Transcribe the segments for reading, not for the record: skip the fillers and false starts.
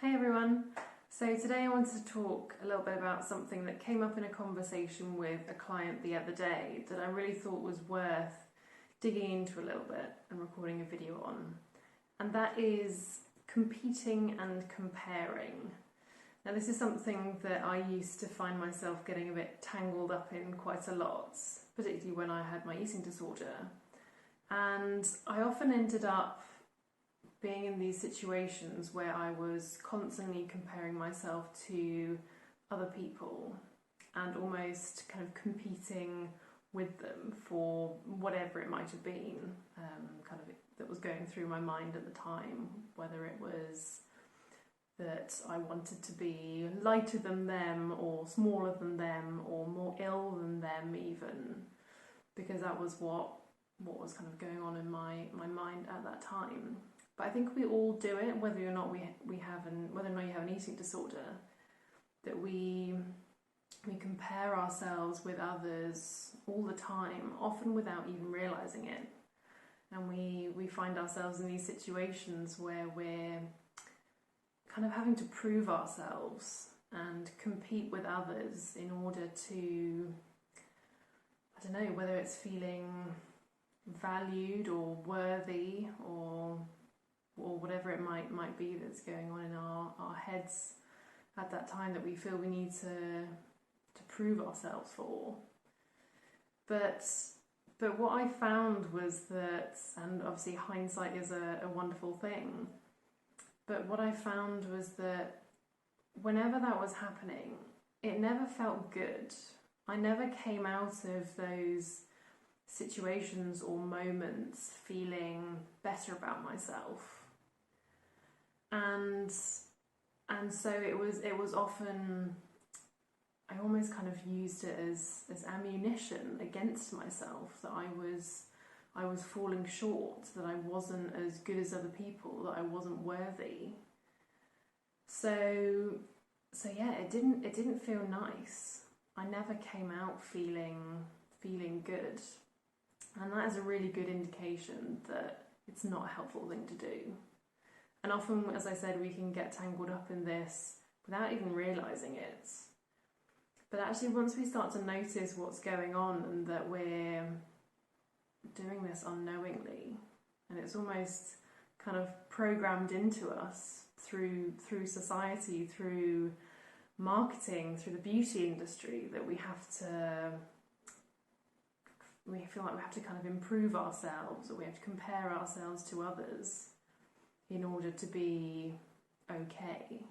Hey everyone! So today I wanted to talk a little bit about something that came up in a conversation with a client the other day that I really thought was worth digging into a little bit and recording a video on. And that is competing and comparing. Now this is something that I used to find myself getting a bit tangled up in quite a lot, particularly when I had my eating disorder. And I often ended up being in these situations where I was constantly comparing myself to other people and almost kind of competing with them for whatever it might have been, that was going through my mind at the time, whether it was that I wanted to be lighter than them or smaller than them or more ill than them even, because that was what was kind of going on in my mind at that time. But I think we all do it, whether or not you have an eating disorder, that we compare ourselves with others all the time, often without even realising it. And we find ourselves in these situations where we're kind of having to prove ourselves and compete with others in order to, I don't know, whether it's feeling valued or worthy or whatever it might be that's going on in our heads at that time that we feel we need to prove ourselves for. But what I found was that, and obviously hindsight is a wonderful thing, but what I found was that whenever that was happening, it never felt good. I never came out of those situations or moments feeling better about myself. And so it was often, I almost kind of used it as ammunition against myself, that I was falling short, that I wasn't as good as other people, that I wasn't worthy. So yeah, it didn't feel nice. I never came out feeling good. And that is a really good indication that it's not a helpful thing to do. And often, as I said, we can get tangled up in this without even realising it. But actually, once we start to notice what's going on and that we're doing this unknowingly, and it's almost kind of programmed into us through society, through marketing, through the beauty industry, that we feel like we have to kind of improve ourselves, or we have to compare ourselves to others in order to be okay.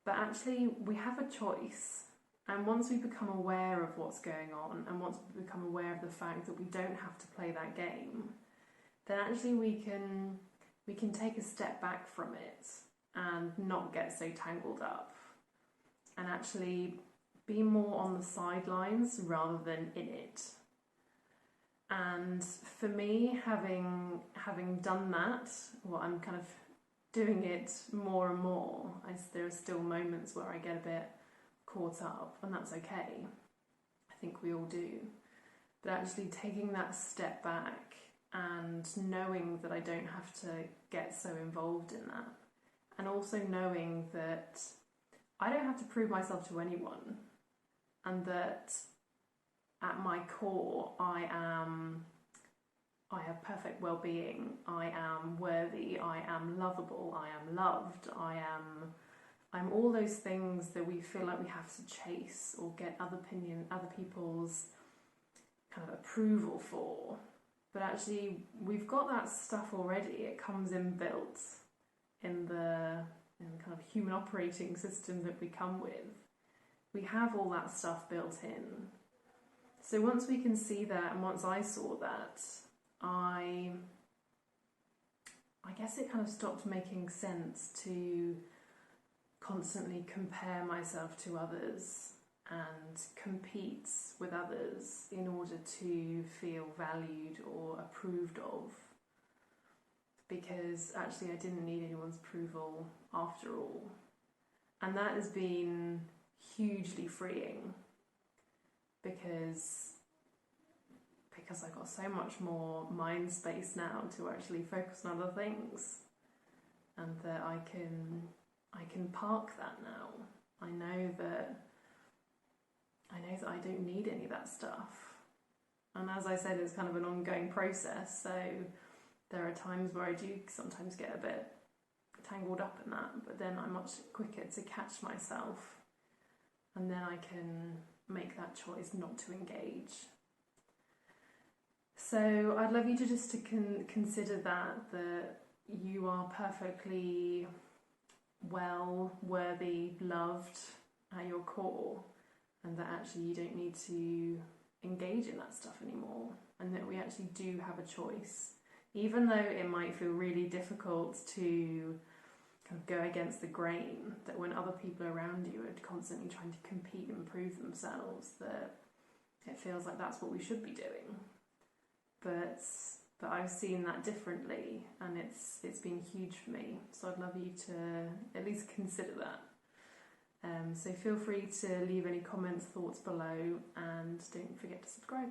But actually, we have a choice. And once we become aware of what's going on, and once we become aware of the fact that we don't have to play that game, then actually we can take a step back from it and not get so tangled up, and actually be more on the sidelines rather than in it. And for me, having done that, well, I'm kind of doing it more and more. There are still moments where I get a bit caught up, and that's okay. I think we all do. But actually taking that step back and knowing that I don't have to get so involved in that, and also knowing that I don't have to prove myself to anyone, and that at my core I have perfect well-being, I am worthy, I am lovable, I am loved, I'm all those things that we feel like we have to chase or get other people's kind of approval for. But actually, we've got that stuff already. It comes inbuilt in the kind of human operating system that we come with. We have all that stuff built in. So once we can see that, and once I saw that, I guess it kind of stopped making sense to constantly compare myself to others and compete with others in order to feel valued or approved of. Because actually I didn't need anyone's approval after all. And that has been hugely freeing, because I've got so much more mind space now to actually focus on other things. and that I can park that now. I know that I don't need any of that stuff. And as I said, it's kind of an ongoing process, so there are times where I do sometimes get a bit tangled up in that, but then I'm much quicker to catch myself, and then I can make that choice not to engage. So I'd love you to just consider that you are perfectly well, worthy, loved at your core, and that actually you don't need to engage in that stuff anymore, and that we actually do have a choice. Even though it might feel really difficult to kind of go against the grain, that when other people around you are constantly trying to compete and prove themselves, that it feels like that's what we should be doing. But I've seen that differently, and it's been huge for me. So I'd love you to at least consider that. So feel free to leave any comments, thoughts below, and don't forget to subscribe.